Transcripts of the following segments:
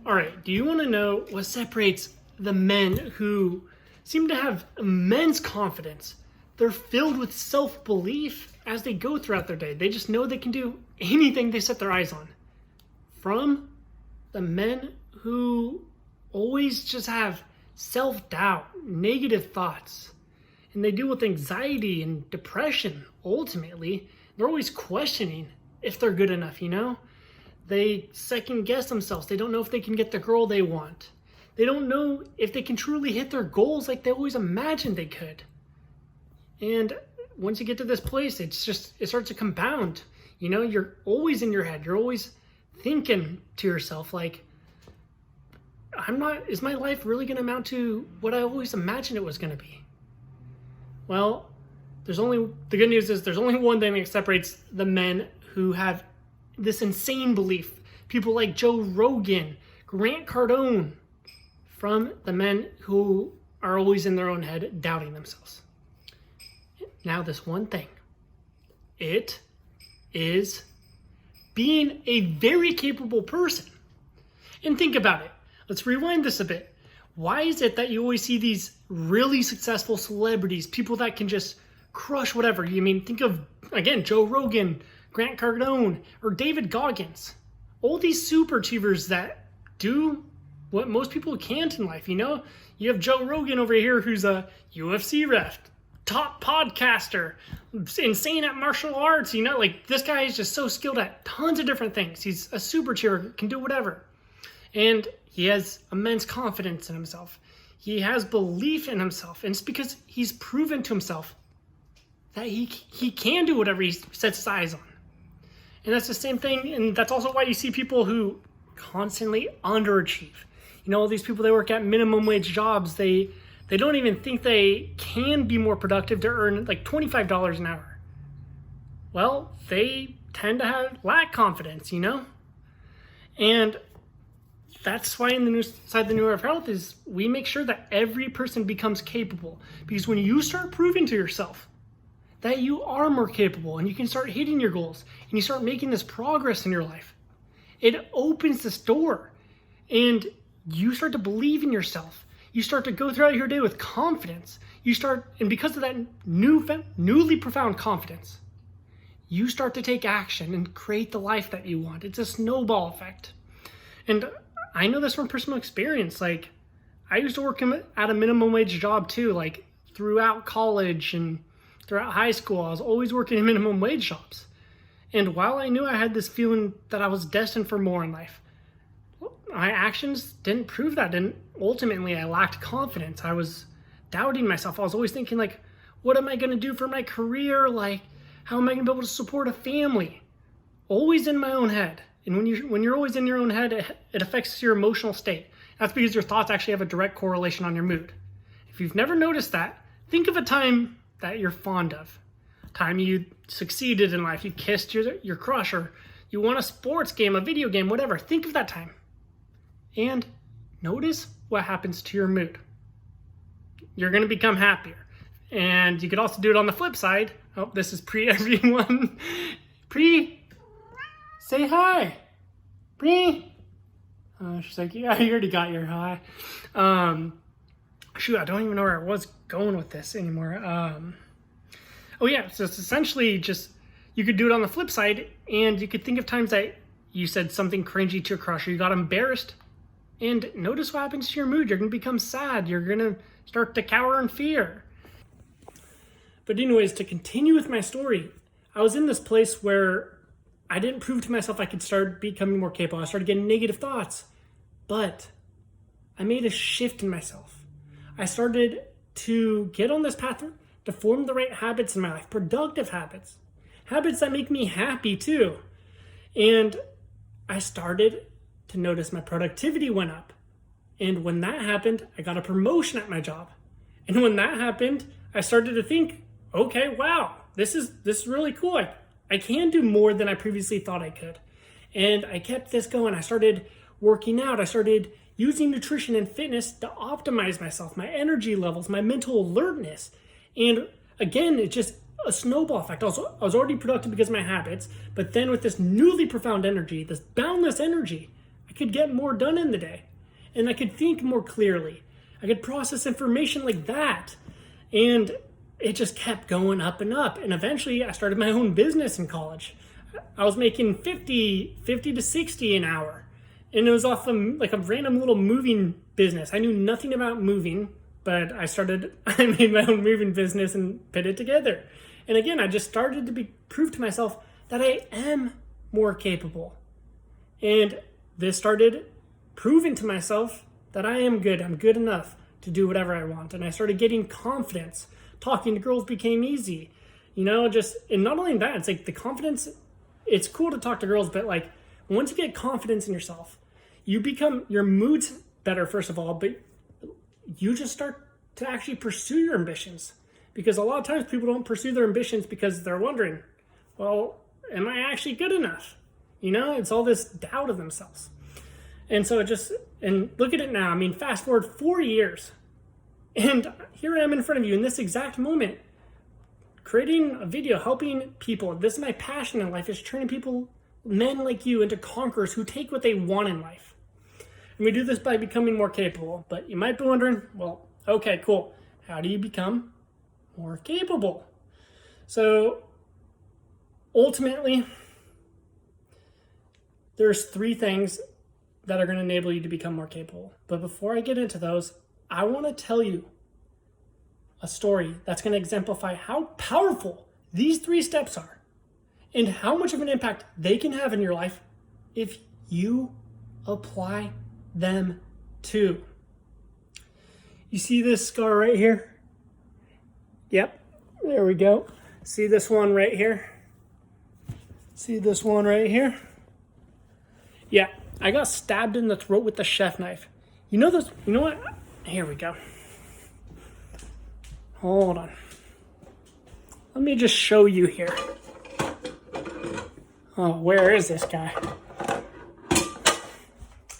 All right, do you want to know what separates the men who seem to have immense confidence? They're filled with self-belief as they go throughout their day. They just know they can do anything they set their eyes on. From the men who always just have self-doubt, negative thoughts, and they deal with anxiety and depression. Ultimately, they're always questioning if they're good enough, They second guess themselves. They don't know if they can get the girl they want. They don't know if they can truly hit their goals like they always imagined they could. And once you get to this place, it starts to compound. You're always in your head. You're always thinking to yourself like, is my life really going to amount to what I always imagined it was going to be? Well, the good news is there's only one thing that separates the men who have this insane belief. People like Joe Rogan, Grant Cardone, from the men who are always in their own head, doubting themselves. Now, this one thing, it is being a very capable person. And think about it. Let's rewind this a bit. Why is it that you always see these really successful celebrities, people that can just crush whatever? Think of, again, Joe Rogan, Grant Cardone, or David Goggins. All these super achievers that do what most people can't in life, You have Joe Rogan over here who's a UFC ref, top podcaster, insane at martial arts, this guy is just so skilled at tons of different things. He's a super achiever, can do whatever. And he has immense confidence in himself. He has belief in himself. And it's because he's proven to himself that he can do whatever he sets his eyes on. And that's the same thing. And that's also why you see people who constantly underachieve. All these people, they work at minimum wage jobs. They don't even think they can be more productive to earn like $25 an hour. Well, they tend to lack confidence, And that's why in the New Era of Health is we make sure that every person becomes capable. Because when you start proving to yourself that you are more capable and you can start hitting your goals and you start making this progress in your life, it opens this door and you start to believe in yourself. You start to go throughout your day with confidence. And because of that newly profound confidence, you start to take action and create the life that you want. It's a snowball effect. And I know this from personal experience. Like, I used to work at a minimum wage job too, like throughout college and throughout high school. I was always working in minimum wage jobs. And while I knew I had this feeling that I was destined for more in life, my actions didn't prove that. And ultimately, I lacked confidence. I was doubting myself. I was always thinking, like, what am I going to do for my career? Like, how am I going to be able to support a family? Always in my own head. And when you're always in your own head, it affects your emotional state. That's because your thoughts actually have a direct correlation on your mood. If you've never noticed that, think of a time that you're fond of. A time you succeeded in life, you kissed your crush, or you won a sports game, a video game, whatever. Think of that time. And notice what happens to your mood. You're going to become happier. And you could also do it on the flip side. Oh, this is Pre, everyone. Pre, say hi. Pre. She's like, yeah, you already got your hi. Shoot, I don't even know where I was going with this anymore. Oh yeah, so it's essentially just, you could do it on the flip side, and you could think of times that you said something cringy to your crush, or you got embarrassed, and notice what happens to your mood. You're going to become sad. You're going to start to cower in fear. But anyways, to continue with my story, I was in this place where I didn't prove to myself I could start becoming more capable. I started getting negative thoughts, but I made a shift in myself. I started to get on this path to form the right habits in my life, productive habits that make me happy too. And I started to notice my productivity went up. And when that happened, I got a promotion at my job. And when that happened, I started to think, okay, wow, this is really cool. I can do more than I previously thought I could. And I kept this going. I started working out. I started using nutrition and fitness to optimize myself, my energy levels, my mental alertness. And again, it's just a snowball effect. I was already productive because of my habits, but then with this newly profound energy, this boundless energy, I I could get more done in the day. And I could think more clearly. I could process information like that. And it just kept going up and up. And eventually I started my own business in college. I was making 50 to 60 an hour. And it was off like a random little moving business. I knew nothing about moving, but I made my own moving business and put it together. And again, I just started to prove to myself that I am more capable. And this started proving to myself that I am good. I'm good enough to do whatever I want. And I started getting confidence. Talking to girls became easy. And not only that, it's like the confidence, it's cool to talk to girls, but like once you get confidence in yourself, your mood's better, first of all, but you just start to actually pursue your ambitions. Because a lot of times people don't pursue their ambitions because they're wondering, well, am I actually good enough? It's all this doubt of themselves. And so and look at it now. I mean, fast forward 4 years. And here I am in front of you in this exact moment, creating a video, helping people. This is my passion in life, is turning people, men like you, into conquerors who take what they want in life. And we do this by becoming more capable. But you might be wondering, well, okay, cool. How do you become more capable? So ultimately, there's 3 things that are going to enable you to become more capable. But before I get into those, I want to tell you a story that's going to exemplify how powerful these 3 steps are and how much of an impact they can have in your life if you apply them too. You see this scar right here? Yep, there we go. See this one right here? See this one right here? Yeah, I got stabbed in the throat with the chef knife. You know what? Here we go. Hold on. Let me just show you here. Oh, where is this guy?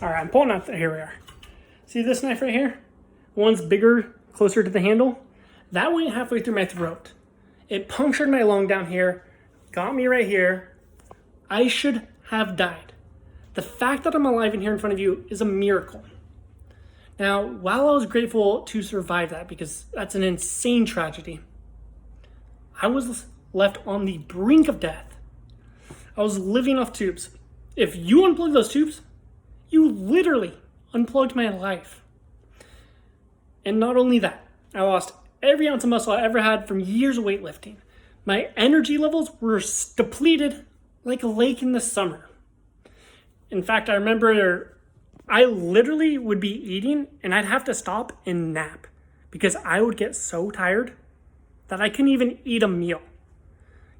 All right, I'm pulling out here we are. See this knife right here? One's bigger, closer to the handle. That went halfway through my throat. It punctured my lung down here, got me right here. I should have died. The fact that I'm alive and here in front of you is a miracle. Now, while I was grateful to survive that, because that's an insane tragedy, I was left on the brink of death. I was living off tubes. If you unplug those tubes, you literally unplugged my life. And not only that, I lost every ounce of muscle I ever had from years of weightlifting. My energy levels were depleted like a lake in the summer. In fact, I remember I literally would be eating and I'd have to stop and nap because I would get so tired that I couldn't even eat a meal.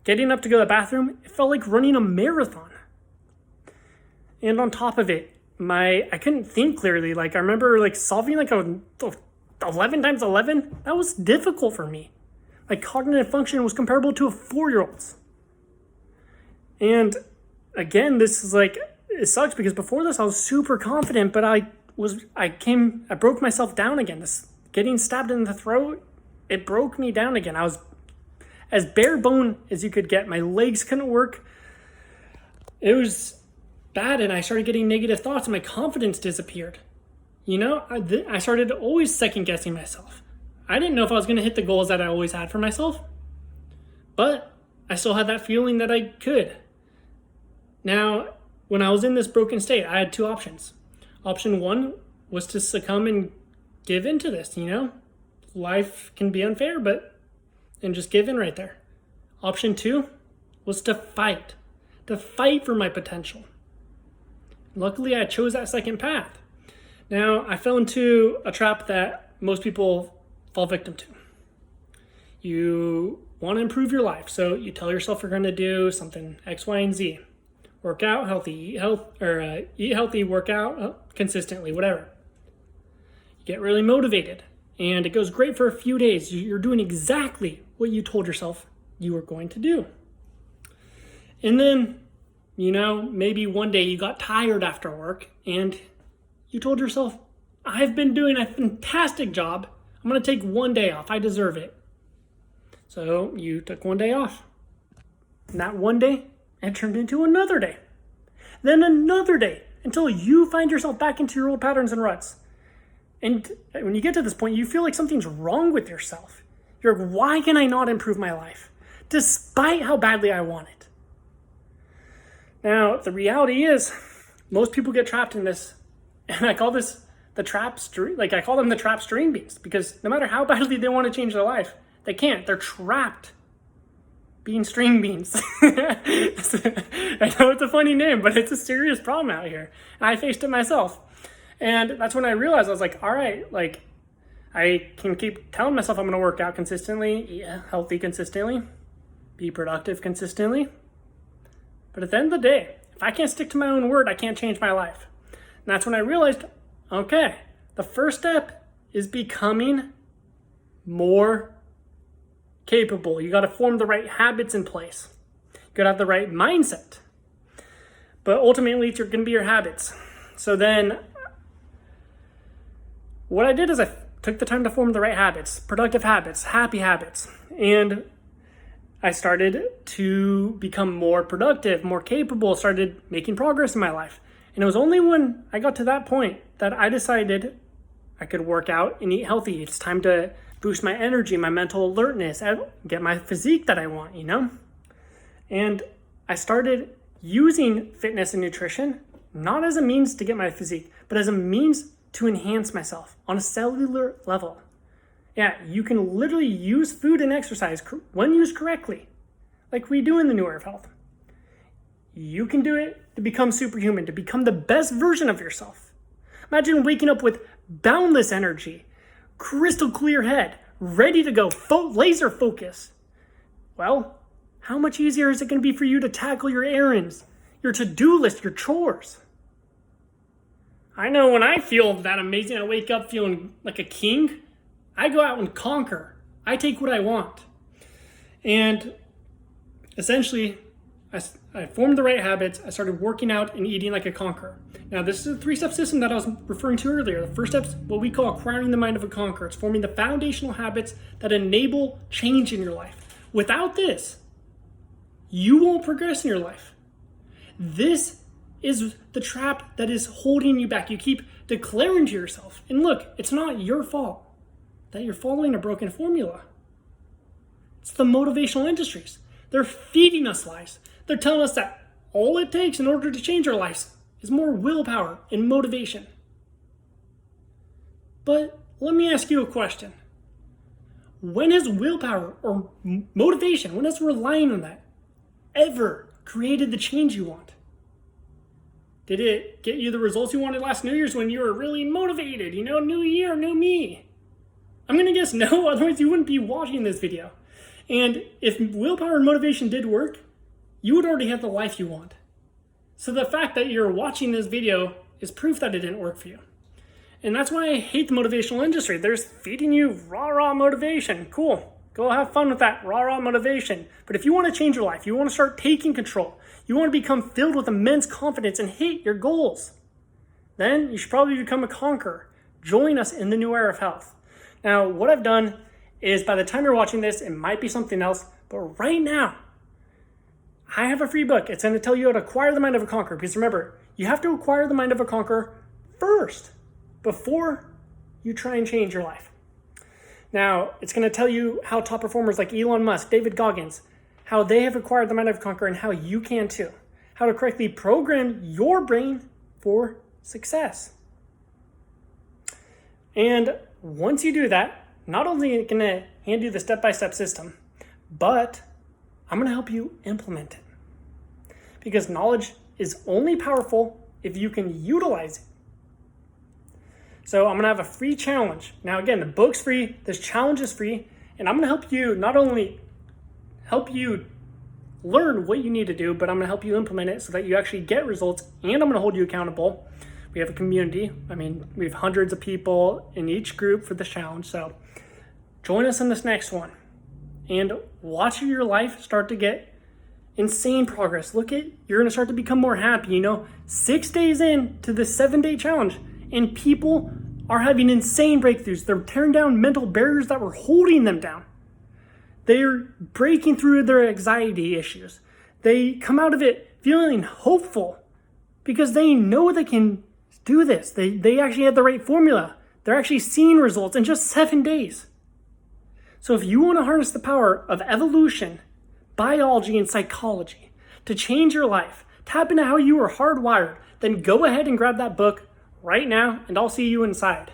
Getting up to go to the bathroom, it felt like running a marathon. And on top of it, I couldn't think clearly. Like I remember solving a 11 times 11. That was difficult for me. My cognitive function was comparable to a 4-year-old's. And again, this is it sucks because before this I was super confident, but I broke myself down again. This getting stabbed in the throat, it broke me down again. I was as bare bone as you could get. My legs couldn't work. It was bad, and I started getting negative thoughts, and my confidence disappeared. I started always second guessing myself. I didn't know if I was going to hit the goals that I always had for myself, but I still had that feeling that I could. Now, when I was in this broken state, I had 2 options. Option 1 was to succumb and give in to this, Life can be unfair, and just give in right there. Option 2 was to fight for my potential. Luckily, I chose that second path. Now, I fell into a trap that most people fall victim to. You want to improve your life, so you tell yourself you're going to do something X, Y, and Z. Work out healthy, eat healthy, work out consistently, whatever. You get really motivated, and it goes great for a few days. You're doing exactly what you told yourself you were going to do. And then, maybe one day you got tired after work, and you told yourself, I've been doing a fantastic job. I'm going to take one day off. I deserve it. So you took one day off. And that one day, it turned into another day. Then another day. until you find yourself back into your old patterns and ruts. And when you get to this point, you feel like something's wrong with yourself. You're like, why can I not improve my life, despite how badly I want it? Now, the reality is, most people get trapped in this, and I call this the trap string, like I call them the trap string beans, because no matter how badly they want to change their life, they can't. They're trapped being string beans. I know it's a funny name, but it's a serious problem out here. And I faced it myself. And that's when I realized, I was like, all right, like I can keep telling myself I'm going to work out consistently, eat healthy consistently, be productive consistently. But at the end of the day, if I can't stick to my own word, I can't change my life. And that's when I realized, okay, the first step is becoming more capable. You got to form the right habits in place. You got to have the right mindset. But ultimately, it's going to be your habits. So then what I did is I took the time to form the right habits, productive habits, happy habits. And I started to become more productive, more capable, started making progress in my life. And it was only when I got to that point that I decided I could work out and eat healthy. It's time to boost my energy, my mental alertness, and get my physique that I want, you know? And I started using fitness and nutrition, not as a means to get my physique, but as a means to enhance myself on a cellular level. Yeah, you can literally use food and exercise when used correctly, like we do in the New Era of Health. You can do it to become superhuman, to become the best version of yourself. Imagine waking up with boundless energy, crystal clear head, ready to go, laser focus. Well, how much easier is it going to be for you to tackle your errands, your to-do list, your chores? I know when I feel that amazing, I wake up feeling like a king, I go out and conquer. I take what I want. And essentially, I formed the right habits. I started working out and eating like a conqueror. Now, this is a 3-step system that I was referring to earlier. The first step is what we call acquiring the mind of a conqueror. It's forming the foundational habits that enable change in your life. Without this, you won't progress in your life. This is the trap that is holding you back. You keep declaring to yourself, and look, it's not your fault that you're following a broken formula. It's the motivational industries. They're feeding us lies. They're telling us that all it takes in order to change our lives is more willpower and motivation. But let me ask you a question. When has willpower or motivation, when has relying on that ever created the change you want? Did it get you the results you wanted last New Year's when you were really motivated? You know, new year, new me. I'm going to guess no, otherwise you wouldn't be watching this video. And if willpower and motivation did work, you would already have the life you want. So the fact that you're watching this video is proof that it didn't work for you. And that's why I hate the motivational industry. They're feeding you rah-rah motivation. Cool. Go have fun with that rah-rah motivation. But if you want to change your life, you want to start taking control, you want to become filled with immense confidence and hit your goals, then you should probably become a conqueror. Join us in the New Era of Health. Now, what I've done is by the time you're watching this, it might be something else, but right now, I have a free book. It's going to tell you how to acquire the mind of a conqueror. Because remember, you have to acquire the mind of a conqueror first before you try and change your life. Now, it's going to tell you how top performers like Elon Musk, David Goggins, how they have acquired the mind of a conqueror and how you can too. How to correctly program your brain for success. And once you do that, not only am I going to hand you the step-by-step system, but I'm going to help you implement it. Because knowledge is only powerful if you can utilize it. So I'm going to have a free challenge. Now again, the book's free, this challenge is free, and I'm going to help you not only help you learn what you need to do, but I'm going to help you implement it so that you actually get results, and I'm going to hold you accountable. We have a community. I mean, we have hundreds of people in each group for this challenge. So join us in this next one and watch your life start to get insane progress. You're going to start to become more happy. 6 days into the 7-day challenge, and people are having insane breakthroughs. They're tearing down mental barriers that were holding them down. They're breaking through their anxiety issues. They come out of it feeling hopeful, because they know they can do this. They actually have the right formula. They're actually seeing results in just 7 days. So if you want to harness the power of evolution, biology, and psychology to change your life, tap into how you are hardwired, then go ahead and grab that book right now, and I'll see you inside.